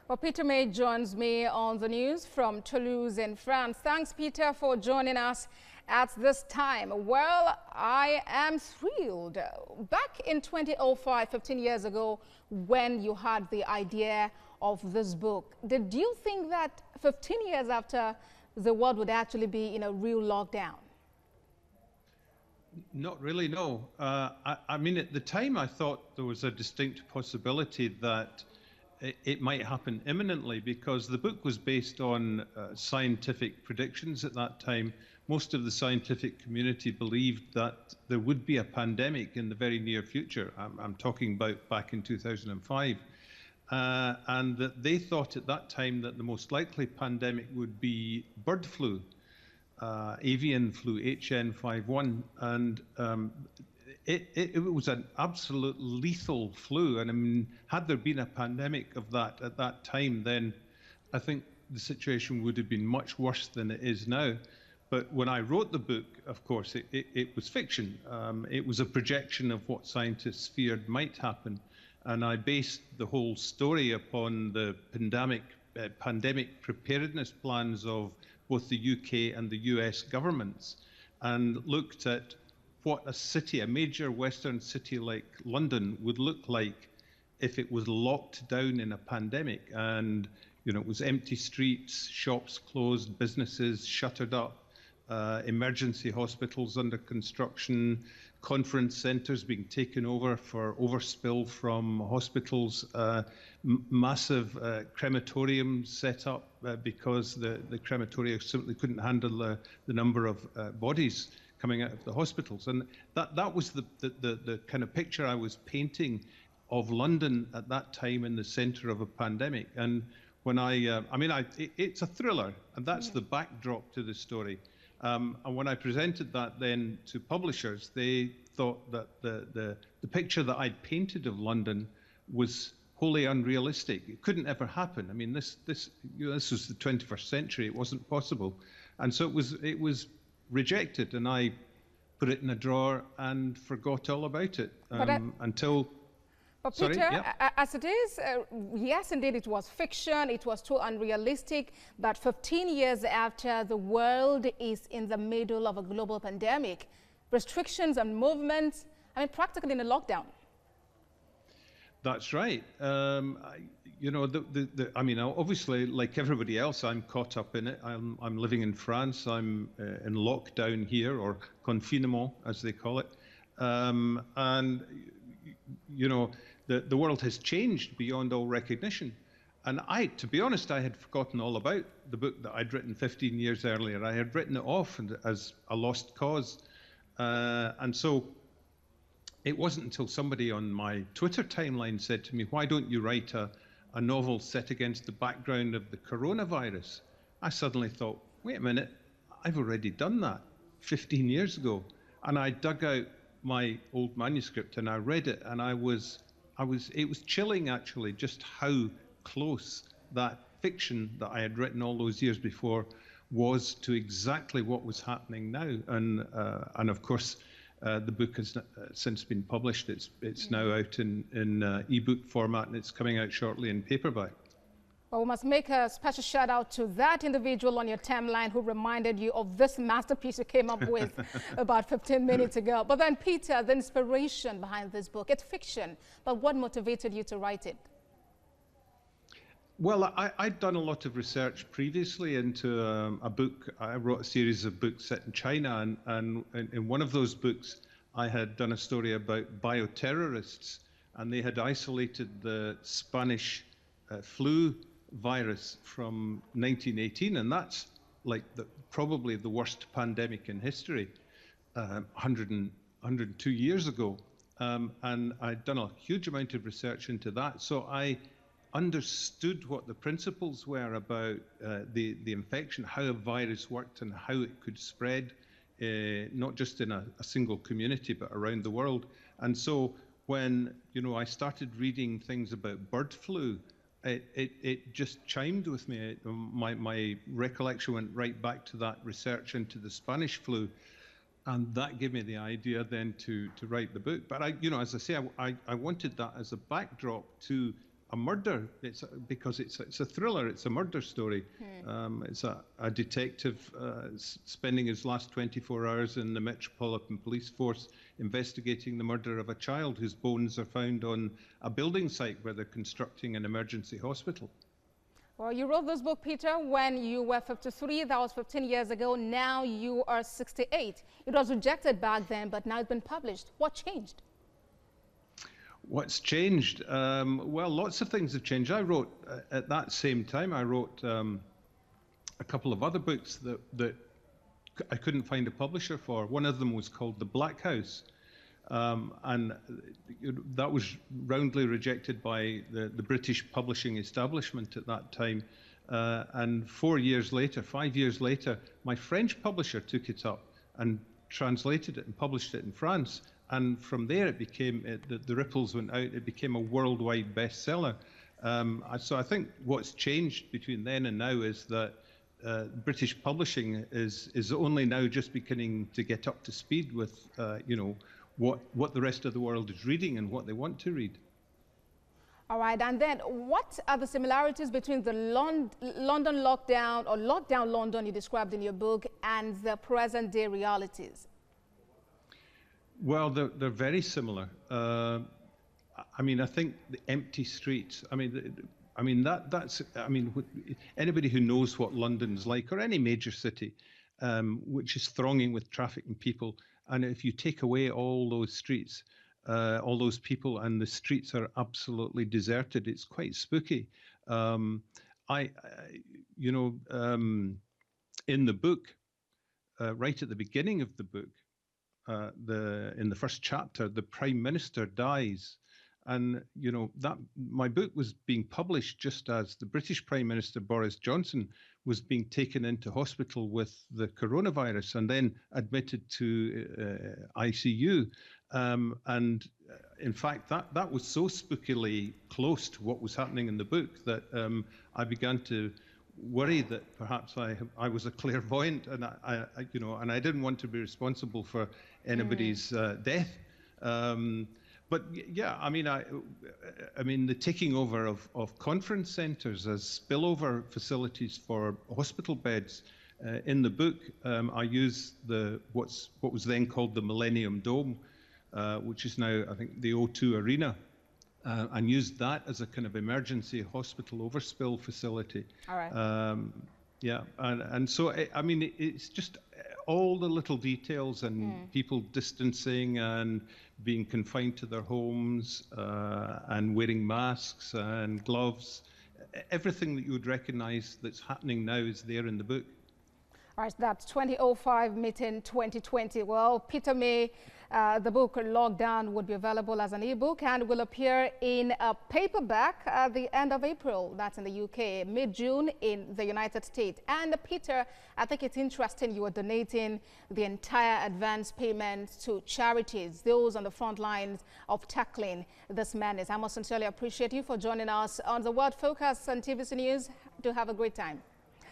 Well, Peter May joins me on the news from Toulouse in France. Thanks, Peter, for joining us at this time. Well, I am thrilled. Back in 2005, 15 years ago, when you had the idea of this book, did you think that 15 years after, the world would actually be in a real lockdown? Not really, no. I mean, at the time, I thought there was a distinct possibility that it might happen imminently, because the book was based on scientific predictions at that time. Most of the scientific community believed that there would be a pandemic in the very near future. I'm talking about back in 2005. And that they thought at that time that the most likely pandemic would be bird flu, avian flu, HN51. And it was an absolute lethal flu. And I mean, had there been a pandemic of that at that time, then I think the situation would have been much worse than it is now. But when I wrote the book, of course, it was fiction. It was a projection of what scientists feared might happen. And I based the whole story upon the pandemic preparedness plans of both the UK and the US governments, and looked at what a city, a major Western city like London, would look like if it was locked down in a pandemic. And you know, it was empty streets, shops closed, businesses shuttered up, emergency hospitals under construction, conference centres being taken over for overspill from hospitals, massive crematoriums set up because the crematoria simply couldn't handle the number of bodies coming out of the hospitals. And that was the kind of picture I was painting of London at that time in the centre of a pandemic. And when it's a thriller, and that's the backdrop to the story. And when I presented that then to publishers, they thought that the picture that I'd painted of London was wholly unrealistic. It couldn't ever happen. I mean, this was the 21st century. It wasn't possible, and so it was rejected. And I put it in a drawer and forgot all about it until. But Peter, as it is, yes, indeed, it was fiction. It was too unrealistic. But 15 years after, the world is in the middle of a global pandemic, restrictions on movements, I mean, practically in a lockdown. That's right. You know, I mean, obviously, like everybody else, I'm caught up in it. I'm living in France. I'm in lockdown here, or confinement, as they call it. And you know, the world has changed beyond all recognition. And to be honest, I had forgotten all about the book that I'd written 15 years earlier. I had written it off as a lost cause. And so it wasn't until somebody on my Twitter timeline said to me, why don't you write a novel set against the background of the coronavirus? I suddenly thought, wait a minute, I've already done that 15 years ago. And I dug out my old manuscript and I read it, and it was chilling, actually, just how close that fiction that I had written all those years before was to exactly what was happening now. And of course, the book has since been published. It's now out in ebook format, and it's coming out shortly in paperback. Well, we must make a special shout out to that individual on your timeline who reminded you of this masterpiece you came up with about 15 minutes ago. But then, Peter, the inspiration behind this book, it's fiction, but what motivated you to write it? Well, I'd done a lot of research previously into a book. I wrote a series of books set in China, and in one of those books, I had done a story about bioterrorists, and they had isolated the Spanish flu virus from 1918, and that's like probably the worst pandemic in history, 102 years ago. And I'd done a huge amount of research into that, so I understood what the principles were about the infection, how a virus worked and how it could spread, not just in a single community, but around the world. And so when, you know, I started reading things about bird flu, it just chimed with me. My recollection went right back to that research into the Spanish flu, and that gave me the idea then to write the book. But you know, as I say, I wanted that as a backdrop to a murder. Because it's a thriller. It's a murder story. It's a detective spending his last 24 hours in the Metropolitan Police Force investigating the murder of a child whose bones are found on a building site where they're constructing an emergency hospital. Well, you wrote this book, Peter, when you were 53. That was 15 years ago. Now you are 68. It was rejected back then, but now it's been published. What changed? What's changed? Well, lots of things have changed. I wrote, at that same time, I wrote a couple of other books that I couldn't find a publisher for. One of them was called The Black House. And that was roundly rejected by the British publishing establishment at that time. And 5 years later, my French publisher took it up and translated it and published it in France. And from there, it became, the ripples went out, it became a worldwide bestseller. So I think what's changed between then and now is that British publishing is only now just beginning to get up to speed with, what the rest of the world is reading and what they want to read. All right, and then what are the similarities between the London lockdown, or lockdown London you described in your book, and the present day realities? Well, they're very similar. I mean, I think the empty streets, anybody who knows what London's like, or any major city, which is thronging with traffic and people, and if you take away all those streets, all those people, and the streets are absolutely deserted, it's quite spooky. In the book, right at the beginning of the book, in the first chapter, the Prime Minister dies. And, my book was being published just as the British Prime Minister, Boris Johnson, was being taken into hospital with the coronavirus and then admitted to ICU. And in fact, that was so spookily close to what was happening in the book that I began to worry that perhaps I was a clairvoyant, and I didn't want to be responsible for anybody's death. But yeah, I mean, the taking over of conference centres as spillover facilities for hospital beds. In the book, I use what was then called the Millennium Dome, which is now, I think, the O2 Arena, and used that as a kind of emergency hospital overspill facility. All right. Yeah, and so it's just all the little details and people distancing and being confined to their homes and wearing masks and gloves. Everything that you would recognize that's happening now is there in the book. All right, that's 2005 meeting 2020. Well, Peter May, the book Lockdown would be available as an ebook and will appear in a paperback at the end of April. That's in the UK, mid-June in the United States. And Peter, I think it's interesting you are donating the entire advance payment to charities, those on the front lines of tackling this menace. I must sincerely appreciate you for joining us on the World Focus on TVC News. Do have a great time.